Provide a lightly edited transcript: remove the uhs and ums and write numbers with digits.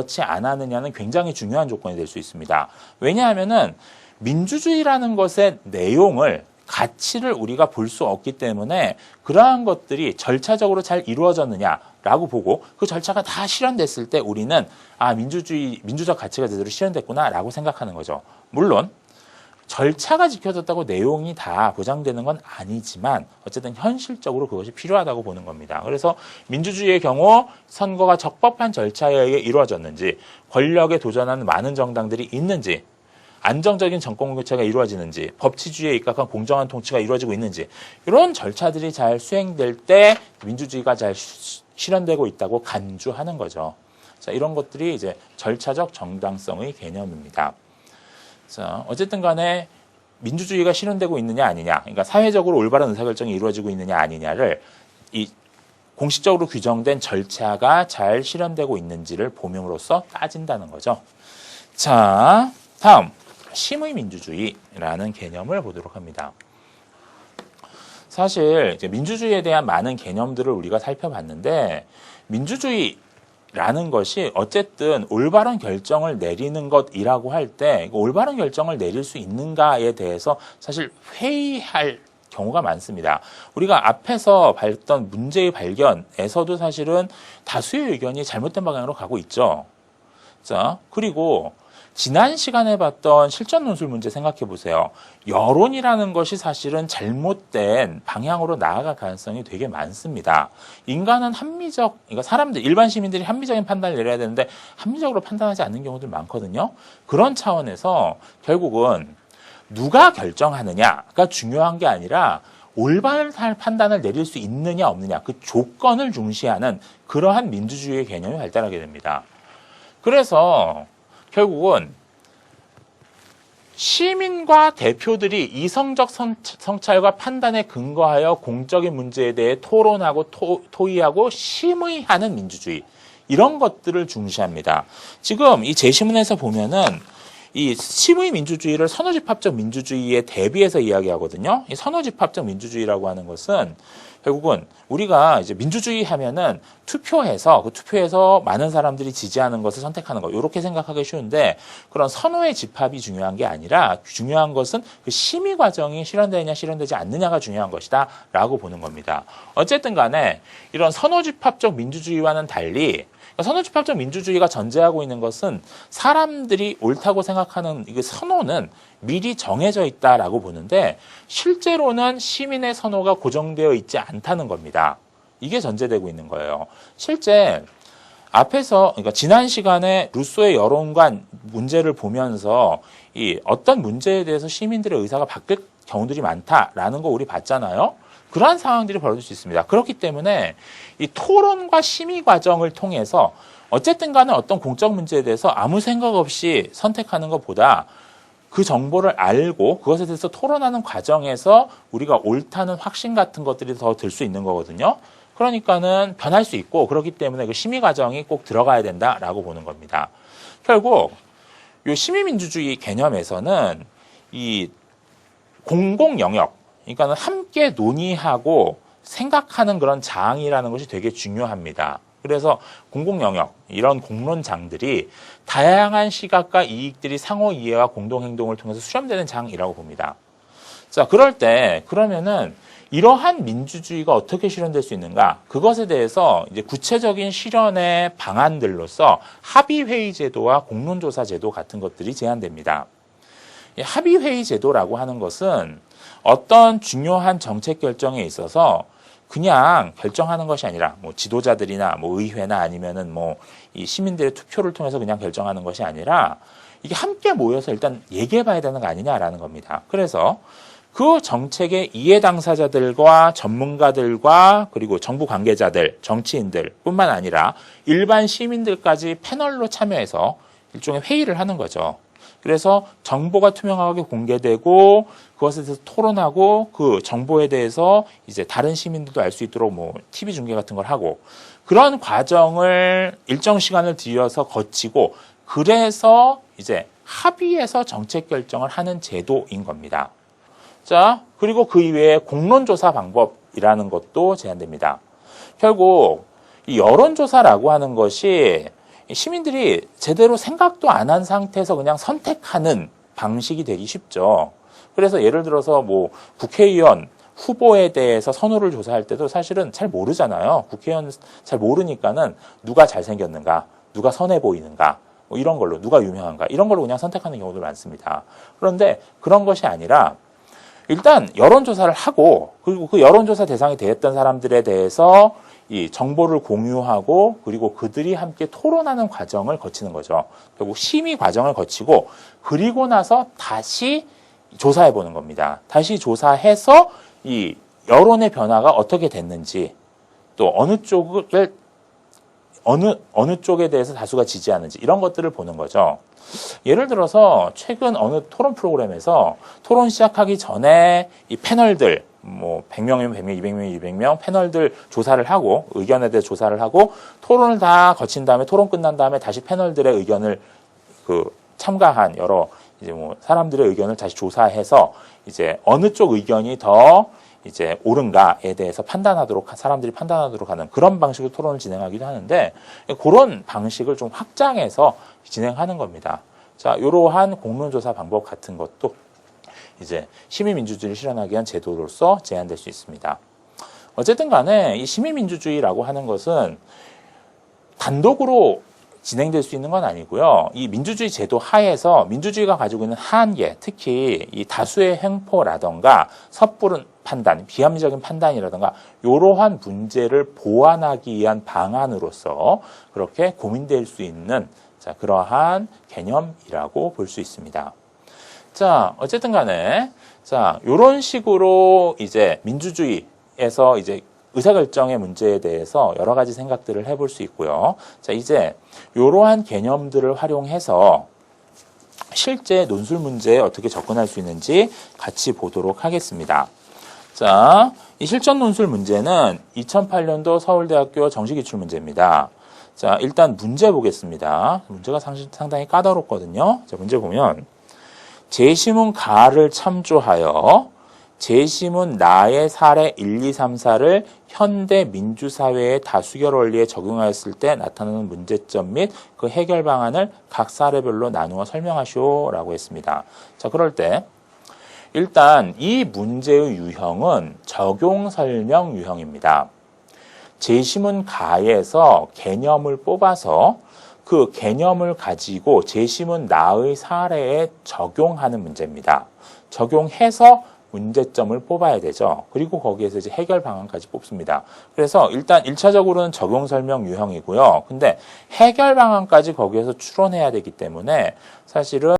그렇지 않았느냐는 굉장히 중요한 조건이 될 수 있습니다. 왜냐하면은 민주주의라는 것의 내용을 가치를 우리가 볼 수 없기 때문에 그러한 것들이 절차적으로 잘 이루어졌느냐라고 보고 그 절차가 다 실현됐을 때 우리는 민주적 가치가 제대로 실현됐구나라고 생각하는 거죠. 물론 절차가 지켜졌다고 내용이 다 보장되는 건 아니지만 어쨌든 현실적으로 그것이 필요하다고 보는 겁니다. 그래서 민주주의의 경우 선거가 적법한 절차에 의해 이루어졌는지, 권력에 도전하는 많은 정당들이 있는지, 안정적인 정권 교체가 이루어지는지, 법치주의에 입각한 공정한 통치가 이루어지고 있는지, 이런 절차들이 잘 수행될 때 민주주의가 잘 실현되고 있다고 간주하는 거죠. 자, 이런 것들이 이제 절차적 정당성의 개념입니다. 자, 어쨌든 간에 민주주의가 실현되고 있느냐 아니냐, 그러니까 사회적으로 올바른 의사결정이 이루어지고 있느냐 아니냐를 이 공식적으로 규정된 절차가 잘 실현되고 있는지를 보명으로써 따진다는 거죠. 자, 다음 심의 민주주의라는 개념을 보도록 합니다. 사실 이제 민주주의에 대한 많은 개념들을 우리가 살펴봤는데 민주주의라는 것이 어쨌든 올바른 결정을 내리는 것이라고 할 때 올바른 결정을 내릴 수 있는가에 대해서 사실 회의할 경우가 많습니다. 우리가 앞에서 봤던 문제의 발견에서도 사실은 다수의 의견이 잘못된 방향으로 가고 있죠. 자, 그리고 지난 시간에 봤던 실전 논술 문제 생각해 보세요. 여론이라는 것이 사실은 잘못된 방향으로 나아갈 가능성이 되게 많습니다. 인간은 그러니까 일반 시민들이 합리적인 판단을 내려야 되는데 합리적으로 판단하지 않는 경우들 많거든요. 그런 차원에서 결국은 누가 결정하느냐가 중요한 게 아니라 올바른 판단을 내릴 수 있느냐 없느냐 그 조건을 중시하는 그러한 민주주의의 개념이 발달하게 됩니다. 그래서 결국은 시민과 대표들이 이성적 성찰과 판단에 근거하여 공적인 문제에 대해 토론하고 토의하고 심의하는 민주주의, 이런 것들을 중시합니다. 지금 이 제시문에서 보면은 이 심의 민주주의를 선호집합적 민주주의에 대비해서 이야기하거든요. 이 선호집합적 민주주의라고 하는 것은 결국은 우리가 이제 민주주의 하면은 투표해서 많은 사람들이 지지하는 것을 선택하는 거, 이렇게 생각하기 쉬운데 그런 선호의 집합이 중요한 게 아니라 중요한 것은 그 심의 과정이 실현되느냐 실현되지 않느냐가 중요한 것이다라고 보는 겁니다. 어쨌든 간에 이런 선호집합적 민주주의와는 달리 선호집합적 민주주의가 전제하고 있는 것은 사람들이 옳다고 생각하는 이 선호는 미리 정해져 있다라고 보는데 실제로는 시민의 선호가 고정되어 있지 않다는 겁니다. 이게 전제되고 있는 거예요. 실제 앞에서 그러니까 지난 시간에 루소의 여론관 문제를 보면서 이 어떤 문제에 대해서 시민들의 의사가 바뀔 경우들이 많다라는 거 우리 봤잖아요. 그러한 상황들이 벌어질 수 있습니다. 그렇기 때문에 이 토론과 심의 과정을 통해서 어쨌든 간에 어떤 공적 문제에 대해서 아무 생각 없이 선택하는 것보다 그 정보를 알고 그것에 대해서 토론하는 과정에서 우리가 옳다는 확신 같은 것들이 더 들 수 있는 거거든요. 그러니까는 변할 수 있고 그렇기 때문에 그 심의 과정이 꼭 들어가야 된다라고 보는 겁니다. 결국 이 심의민주주의 개념에서는 이 공공 영역, 그러니까 함께 논의하고 생각하는 그런 장이라는 것이 되게 중요합니다. 그래서 공공영역, 이런 공론장들이 다양한 시각과 이익들이 상호 이해와 공동행동을 통해서 수렴되는 장이라고 봅니다. 자, 그러면은 이러한 민주주의가 어떻게 실현될 수 있는가? 그것에 대해서 이제 구체적인 실현의 방안들로서 합의회의 제도와 공론조사 제도 같은 것들이 제안됩니다. 이 합의회의 제도라고 하는 것은 어떤 중요한 정책 결정에 있어서 그냥 결정하는 것이 아니라 뭐 지도자들이나 뭐 의회나 아니면은 뭐 이 시민들의 투표를 통해서 그냥 결정하는 것이 아니라 이게 함께 모여서 일단 얘기해 봐야 되는 거 아니냐라는 겁니다. 그래서 그 정책의 이해 당사자들과 전문가들과 그리고 정부 관계자들, 정치인들 뿐만 아니라 일반 시민들까지 패널로 참여해서 일종의 회의를 하는 거죠. 그래서 정보가 투명하게 공개되고 그것에 대해서 토론하고 그 정보에 대해서 이제 다른 시민들도 알 수 있도록 뭐 TV 중계 같은 걸 하고 그런 과정을 일정 시간을 들여서 거치고 그래서 이제 합의해서 정책 결정을 하는 제도인 겁니다. 자, 그리고 그 이외에 공론조사 방법이라는 것도 제한됩니다. 결국 이 여론조사라고 하는 것이 시민들이 제대로 생각도 안 한 상태에서 그냥 선택하는 방식이 되기 쉽죠. 그래서 예를 들어서 뭐 국회의원 후보에 대해서 선호를 조사할 때도 사실은 잘 모르잖아요. 국회의원 잘 모르니까는 누가 잘생겼는가, 누가 선해 보이는가, 뭐 이런 걸로, 누가 유명한가, 이런 걸로 그냥 선택하는 경우도 많습니다. 그런데 그런 것이 아니라 일단 여론조사를 하고, 그리고 그 여론조사 대상이 되었던 사람들에 대해서 이 정보를 공유하고, 그리고 그들이 함께 토론하는 과정을 거치는 거죠. 결국 심의 과정을 거치고, 그리고 나서 다시 조사해 보는 겁니다. 다시 조사해서 이 여론의 변화가 어떻게 됐는지, 또 어느 쪽에 대해서 다수가 지지하는지, 이런 것들을 보는 거죠. 예를 들어서 최근 어느 토론 프로그램에서 토론 시작하기 전에 이 패널들, 뭐 100명이면 100명, 200명이면 200명 패널들 조사를 하고, 의견에 대해 조사를 하고, 토론을 다 거친 다음에, 토론 끝난 다음에 다시 패널들의 의견을 참가한 여러 이제 뭐 사람들의 의견을 다시 조사해서 이제 어느 쪽 의견이 더 이제 옳은가에 대해서 사람들이 판단하도록 하는 그런 방식으로 토론을 진행하기도 하는데, 그런 방식을 좀 확장해서 진행하는 겁니다. 자, 이러한 공론조사 방법 같은 것도 이제 시민민주주의를 실현하기 위한 제도로서 제한될 수 있습니다. 어쨌든 간에 이 시민민주주의라고 하는 것은 단독으로 진행될 수 있는 건 아니고요. 이 민주주의 제도 하에서 민주주의가 가지고 있는 한계, 특히 이 다수의 횡포라던가 섣부른 판단, 비합리적인 판단이라던가 이러한 문제를 보완하기 위한 방안으로서 그렇게 고민될 수 있는 그러한 개념이라고 볼 수 있습니다. 자, 어쨌든 간에 이런 식으로 이제 민주주의에서 이제 의사결정의 문제에 대해서 여러 가지 생각들을 해볼 수 있고요. 자, 이제 이러한 개념들을 활용해서 실제 논술 문제에 어떻게 접근할 수 있는지 같이 보도록 하겠습니다. 자, 이 실전 논술 문제는 2008년도 서울대학교 정시기출 문제입니다. 자, 일단 문제 보겠습니다. 문제가 상당히 까다롭거든요. 자, 문제 보면 제시문 가를 참조하여 제시문 나의 사례 1, 2, 3, 4를 현대 민주사회의 다수결 원리에 적용하였을 때 나타나는 문제점 및 그 해결 방안을 각 사례별로 나누어 설명하시오라고 했습니다. 자, 그럴 때 일단 이 문제의 유형은 적용 설명 유형입니다. 제시문 가에서 개념을 뽑아서 그 개념을 가지고 제시문 나의 사례에 적용하는 문제입니다. 적용해서 문제점을 뽑아야 되죠. 그리고 거기에서 이제 해결 방안까지 뽑습니다. 그래서 일단 1차적으로는 적용 설명 유형이고요. 근데 해결 방안까지 거기에서 추론해야 되기 때문에 사실은